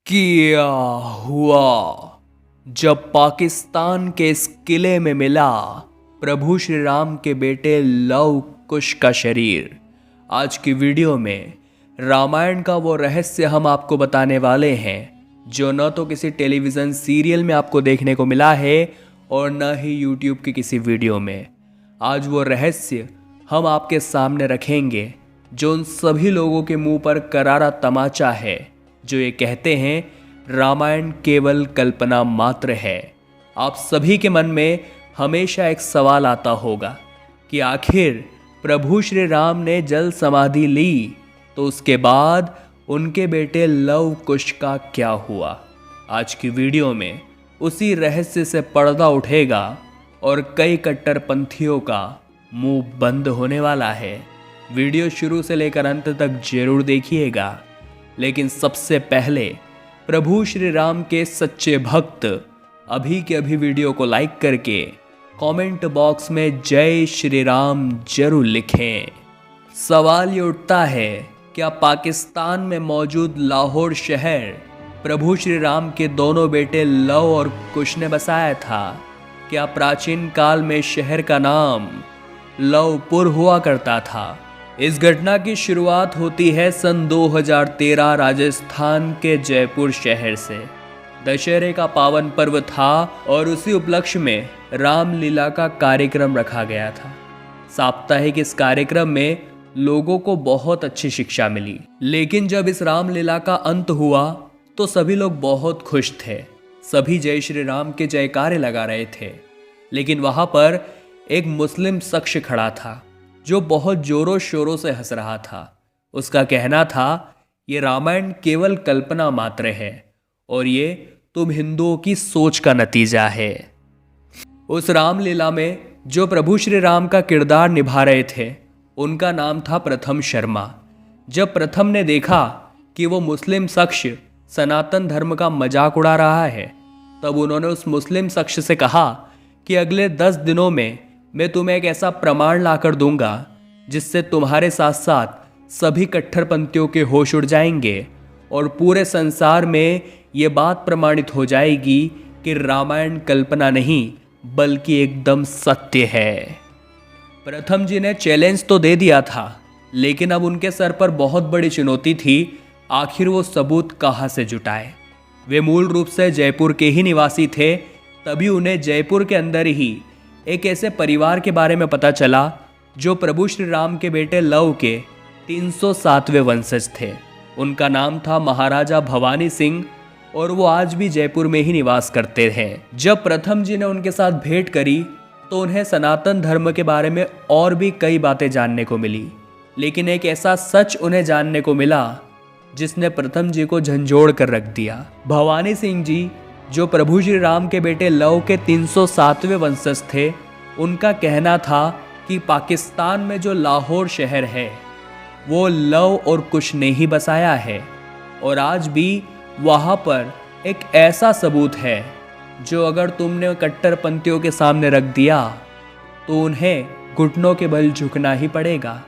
क्या हुआ जब पाकिस्तान के इस किले में मिला प्रभु श्री राम के बेटे लव कुश का शरीर। आज की वीडियो में रामायण का वो रहस्य हम आपको बताने वाले हैं जो न तो किसी टेलीविज़न सीरियल में आपको देखने को मिला है और न ही यूट्यूब की किसी वीडियो में। आज वो रहस्य हम आपके सामने रखेंगे जो उन सभी लोगों के मुंह पर करारा तमाचा है जो ये कहते हैं रामायण केवल कल्पना मात्र है। आप सभी के मन में हमेशा एक सवाल आता होगा कि आखिर प्रभु श्री राम ने जल समाधि ली तो उसके बाद उनके बेटे लव कुश का क्या हुआ। आज की वीडियो में उसी रहस्य से पर्दा उठेगा और कई कट्टरपंथियों का मुंह बंद होने वाला है। वीडियो शुरू से लेकर अंत तक जरूर देखिएगा, लेकिन सबसे पहले प्रभु श्री राम के सच्चे भक्त अभी के अभी वीडियो को लाइक करके कमेंट बॉक्स में जय श्री राम जरूर लिखें। सवाल ये उठता है, क्या पाकिस्तान में मौजूद लाहौर शहर प्रभु श्री राम के दोनों बेटे लव और कुश ने बसाया था? क्या प्राचीन काल में शहर का नाम लवपुर हुआ करता था? इस घटना की शुरुआत होती है सन 2013 राजस्थान के जयपुर शहर से। दशहरे का पावन पर्व था और उसी उपलक्ष्य में रामलीला का कार्यक्रम रखा गया था। साप्ताहिक इस कार्यक्रम में लोगों को बहुत अच्छी शिक्षा मिली, लेकिन जब इस रामलीला का अंत हुआ तो सभी लोग बहुत खुश थे। सभी जय श्री राम के जयकारे लगा रहे थे, लेकिन वहां पर एक मुस्लिम शख्स खड़ा था जो बहुत जोरों शोरों से हंस रहा था। उसका कहना था ये रामायण केवल कल्पना मात्र है और ये तुम हिंदुओं की सोच का नतीजा है। उस रामलीला में जो प्रभु श्री राम का किरदार निभा रहे थे उनका नाम था प्रथम शर्मा। जब प्रथम ने देखा कि वो मुस्लिम शख्स सनातन धर्म का मजाक उड़ा रहा है, तब उन्होंने उस मुस्लिम शख्स से कहा कि अगले 10 दिनों में मैं तुम्हें एक ऐसा प्रमाण लाकर दूंगा जिससे तुम्हारे साथ साथ सभी कट्टरपंथियों के होश उड़ जाएंगे और पूरे संसार में ये बात प्रमाणित हो जाएगी कि रामायण कल्पना नहीं बल्कि एकदम सत्य है। प्रथम जी ने चैलेंज तो दे दिया था, लेकिन अब उनके सर पर बहुत बड़ी चुनौती थी। आखिर वो सबूत कहाँ से जुटाए? वे मूल रूप से जयपुर के ही निवासी थे, तभी उन्हें जयपुर के अंदर ही एक ऐसे परिवार के बारे में पता चला जो प्रभु श्री राम के बेटे लव के 307वें वंशज थे। उनका नाम था महाराजा भवानी सिंह और वो आज भी जयपुर में ही निवास करते हैं। जब प्रथम जी ने उनके साथ भेंट करी तो उन्हें सनातन धर्म के बारे में और भी कई बातें जानने को मिली, लेकिन एक ऐसा सच उन्हें जानने को मिला जिसने प्रथम जी को झंझोड़ कर रख दिया। भवानी सिंह जी जो प्रभु श्री राम के बेटे लव के 307वें वंशज थे, उनका कहना था कि पाकिस्तान में जो लाहौर शहर है वो लव और कुश ने ही बसाया है और आज भी वहाँ पर एक ऐसा सबूत है जो अगर तुमने कट्टरपंथियों के सामने रख दिया तो उन्हें घुटनों के बल झुकना ही पड़ेगा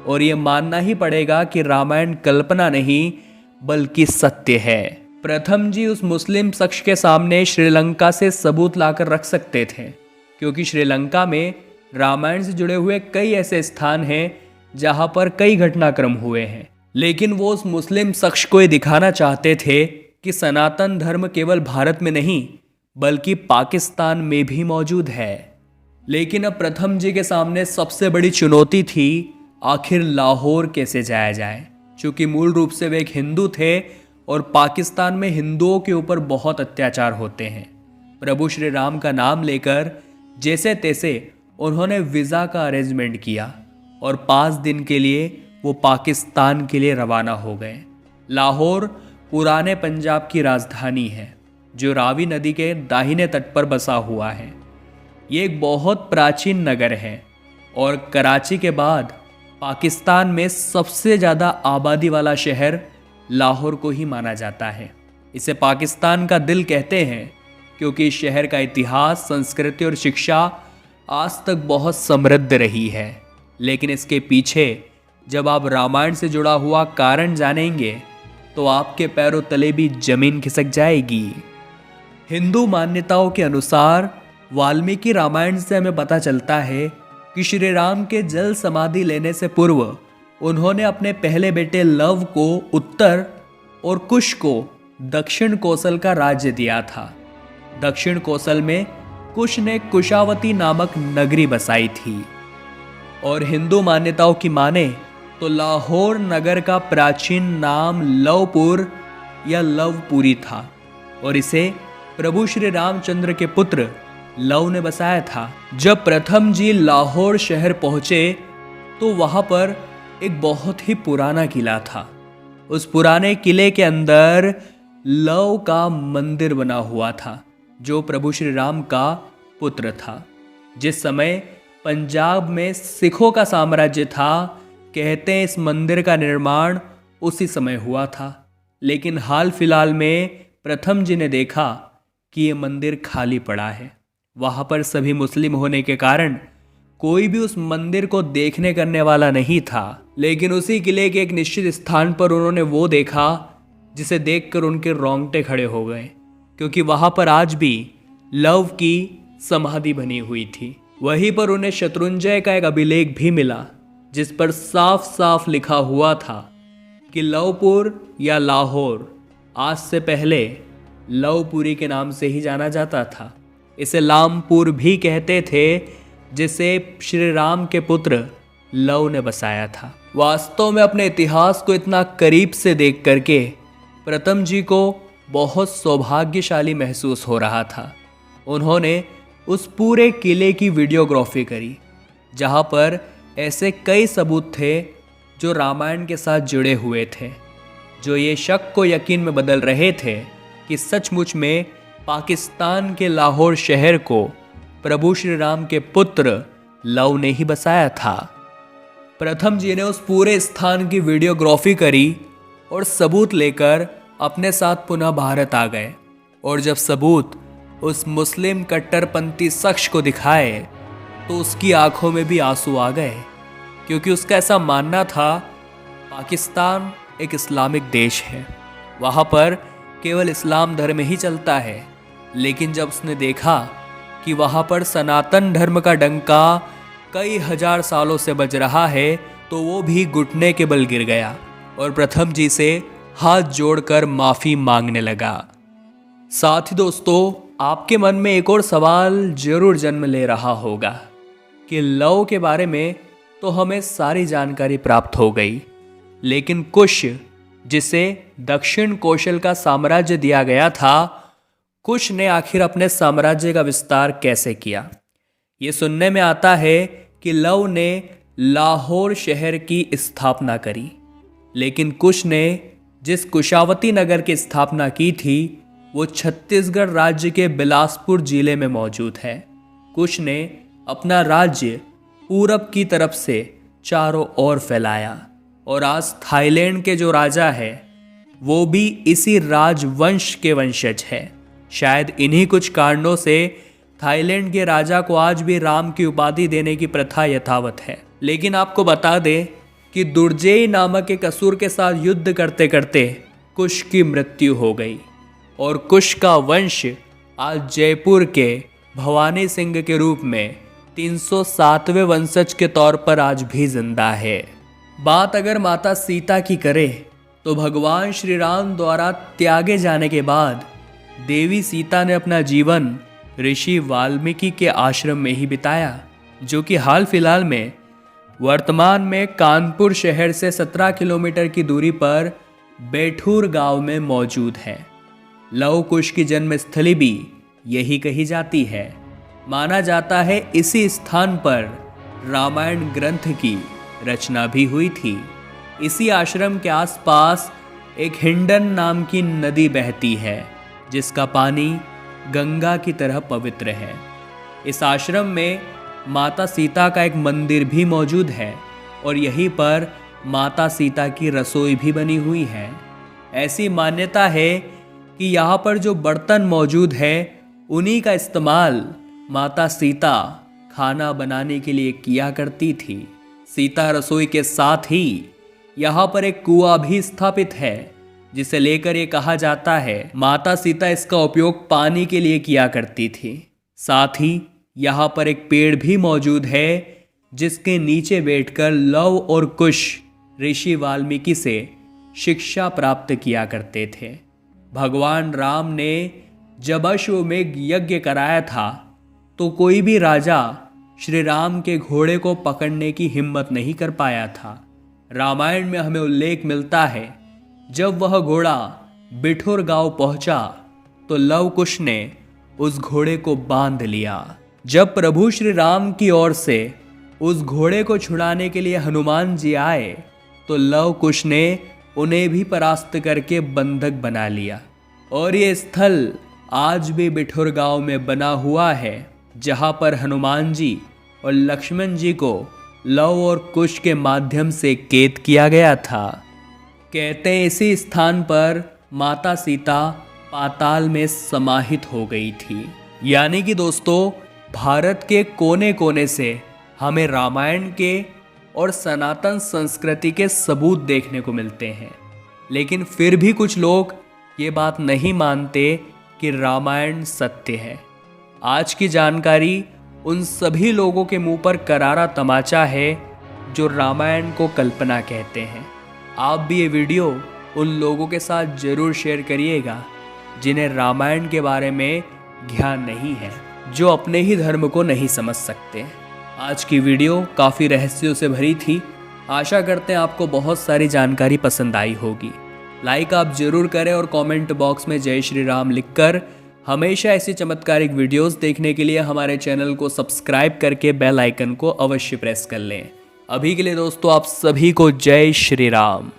और ये मानना ही पड़ेगा कि रामायण कल्पना नहीं बल्कि सत्य है। प्रथम जी उस मुस्लिम शख्स के सामने श्रीलंका से सबूत लाकर रख सकते थे, क्योंकि श्रीलंका में रामायण से जुड़े हुए कई ऐसे स्थान हैं जहां पर कई घटनाक्रम हुए हैं, लेकिन वो उस मुस्लिम शख्स को ये दिखाना चाहते थे कि सनातन धर्म केवल भारत में नहीं बल्कि पाकिस्तान में भी मौजूद है। लेकिन अब प्रथम जी के सामने सबसे बड़ी चुनौती थी आखिर लाहौर कैसे जाया जाए, क्योंकि मूल रूप से वे एक हिंदू थे और पाकिस्तान में हिंदुओं के ऊपर बहुत अत्याचार होते हैं। प्रभु श्री राम का नाम लेकर जैसे तैसे उन्होंने वीज़ा का अरेंजमेंट किया और 5 दिन के लिए वो पाकिस्तान के लिए रवाना हो गए। लाहौर पुराने पंजाब की राजधानी है जो रावी नदी के दाहिने तट पर बसा हुआ है। ये एक बहुत प्राचीन नगर है और कराची के बाद पाकिस्तान में सबसे ज़्यादा आबादी वाला शहर लाहौर को ही माना जाता है। इसे पाकिस्तान का दिल कहते हैं क्योंकि इस शहर का इतिहास, संस्कृति और शिक्षा आज तक बहुत समृद्ध रही है। लेकिन इसके पीछे जब आप रामायण से जुड़ा हुआ कारण जानेंगे तो आपके पैरों तले भी जमीन खिसक जाएगी। हिंदू मान्यताओं के अनुसार वाल्मीकि रामायण से हमें पता चलता है कि श्री राम के जल समाधि लेने से पूर्व उन्होंने अपने पहले बेटे लव को उत्तर और कुश को दक्षिण कोसल का राज्य दिया था। दक्षिण कोसल में कुश ने कुशावती नामक नगरी बसाई थी और हिंदू मान्यताओं की माने तो लाहौर नगर का प्राचीन नाम लवपुर या लवपुरी था और इसे प्रभु श्री रामचंद्र के पुत्र लव ने बसाया था। जब प्रथम जी लाहौर शहर पहुंचे तो वहां पर एक बहुत ही पुराना किला था। उस पुराने किले के अंदर लव का मंदिर बना हुआ था जो प्रभु श्री राम का पुत्र था। जिस समय पंजाब में सिखों का साम्राज्य था, कहते हैं इस मंदिर का निर्माण उसी समय हुआ था। लेकिन हाल फिलहाल में प्रथम जी ने देखा कि ये मंदिर खाली पड़ा है। वहाँ पर सभी मुस्लिम होने के कारण कोई भी उस मंदिर को देखने करने वाला नहीं था। लेकिन उसी किले के एक निश्चित स्थान पर उन्होंने वो देखा जिसे देखकर उनके रोंगटे खड़े हो गए, क्योंकि वहाँ पर आज भी लव की समाधि बनी हुई थी। वहीं पर उन्हें शत्रुंजय का एक अभिलेख भी मिला जिस पर साफ साफ लिखा हुआ था कि लवपुर या लाहौर आज से पहले लवपुरी के नाम से ही जाना जाता था। इसे लामपुर भी कहते थे जिसे श्री राम के पुत्र लव ने बसाया था। वास्तव में अपने इतिहास को इतना करीब से देख करके प्रथम जी को बहुत सौभाग्यशाली महसूस हो रहा था। उन्होंने उस पूरे किले की वीडियोग्राफी करी जहाँ पर ऐसे कई सबूत थे जो रामायण के साथ जुड़े हुए थे, जो ये शक को यकीन में बदल रहे थे कि सचमुच में पाकिस्तान के लाहौर शहर को प्रभु श्री राम के पुत्र लव ने ही बसाया था। प्रथम जी ने उस पूरे स्थान की वीडियोग्राफी करी और सबूत लेकर अपने साथ पुनः भारत आ गए। और जब सबूत उस मुस्लिम कट्टरपंथी शख्स को दिखाए तो उसकी आंखों में भी आंसू आ गए, क्योंकि उसका ऐसा मानना था पाकिस्तान एक इस्लामिक देश है, वहाँ पर केवल इस्लाम धर्म ही चलता है। लेकिन जब उसने देखा कि वहाँ पर सनातन धर्म का डंका कई हजार सालों से बज रहा है तो वो भी घुटने के बल गिर गया और प्रथम जी से हाथ जोड़कर माफ़ी मांगने लगा। साथ ही दोस्तों, आपके मन में एक और सवाल जरूर जन्म ले रहा होगा कि लव के बारे में तो हमें सारी जानकारी प्राप्त हो गई, लेकिन कुश जिसे दक्षिण कौशल का साम्राज्य दिया गया था, कुश ने आखिर अपने साम्राज्य का विस्तार कैसे किया? ये सुनने में आता है कि लव ने लाहौर शहर की स्थापना करी, लेकिन कुश ने जिस कुशावती नगर की स्थापना की थी वो छत्तीसगढ़ राज्य के बिलासपुर जिले में मौजूद है। कुश ने अपना राज्य पूरब की तरफ से चारों ओर फैलाया और आज थाईलैंड के जो राजा है वो भी इसी राजवंश के वंशज है। शायद इन्हीं कुछ कारणों से थाईलैंड के राजा को आज भी राम की उपाधि देने की प्रथा यथावत है। लेकिन आपको बता दें कि दुर्जेई नामक एक असुर के साथ युद्ध करते करते कुश की मृत्यु हो गई और कुश का वंश आज जयपुर के भवानी सिंह के रूप में 307वें वंशज के तौर पर आज भी जिंदा है। बात अगर माता सीता की करें तो भगवान श्री राम द्वारा त्यागे जाने के बाद देवी सीता ने अपना जीवन ऋषि वाल्मीकि के आश्रम में ही बिताया, जो कि हाल फिलहाल में वर्तमान में कानपुर शहर से 17 किलोमीटर की दूरी पर बैठूर गांव में मौजूद है। लव कुश की जन्मस्थली भी यही कही जाती है। माना जाता है इसी स्थान पर रामायण ग्रंथ की रचना भी हुई थी। इसी आश्रम के आसपास एक हिंडन नाम की नदी बहती है जिसका पानी गंगा की तरह पवित्र है। इस आश्रम में माता सीता का एक मंदिर भी मौजूद है और यहीं पर माता सीता की रसोई भी बनी हुई है। ऐसी मान्यता है कि यहाँ पर जो बर्तन मौजूद है उन्हीं का इस्तेमाल माता सीता खाना बनाने के लिए किया करती थी। सीता रसोई के साथ ही यहाँ पर एक कुआं भी स्थापित है जिसे लेकर ये कहा जाता है माता सीता इसका उपयोग पानी के लिए किया करती थी। साथ ही यहाँ पर एक पेड़ भी मौजूद है जिसके नीचे बैठकर लव और कुश ऋषि वाल्मीकि से शिक्षा प्राप्त किया करते थे। भगवान राम ने जब अश्वमेध यज्ञ कराया था तो कोई भी राजा श्री राम के घोड़े को पकड़ने की हिम्मत नहीं कर पाया था। रामायण में हमें उल्लेख मिलता है जब वह घोड़ा बिठुर गांव पहुंचा तो लव कुश ने उस घोड़े को बांध लिया। जब प्रभु श्री राम की ओर से उस घोड़े को छुड़ाने के लिए हनुमान जी आए तो लव कुश ने उन्हें भी परास्त करके बंधक बना लिया। और ये स्थल आज भी बिठुर गांव में बना हुआ है जहां पर हनुमान जी और लक्ष्मण जी को लव और कुश के माध्यम से कैद किया गया था। कहते हैं इसी स्थान पर माता सीता पाताल में समाहित हो गई थी। यानी कि दोस्तों भारत के कोने कोने से हमें रामायण के और सनातन संस्कृति के सबूत देखने को मिलते हैं, लेकिन फिर भी कुछ लोग ये बात नहीं मानते कि रामायण सत्य है। आज की जानकारी उन सभी लोगों के मुंह पर करारा तमाचा है जो रामायण को कल्पना कहते हैं। आप भी ये वीडियो उन लोगों के साथ जरूर शेयर करिएगा जिन्हें रामायण के बारे में ज्ञान नहीं है, जो अपने ही धर्म को नहीं समझ सकते। आज की वीडियो काफ़ी रहस्यों से भरी थी। आशा करते हैं आपको बहुत सारी जानकारी पसंद आई होगी। लाइक आप जरूर करें और कमेंट बॉक्स में जय श्री राम लिखकर हमेशा ऐसी चमत्कारिक वीडियोस देखने के लिए हमारे चैनल को सब्सक्राइब करके बेल आइकन को अवश्य प्रेस कर लें। अभी के लिए दोस्तों आप सभी को जय श्री राम।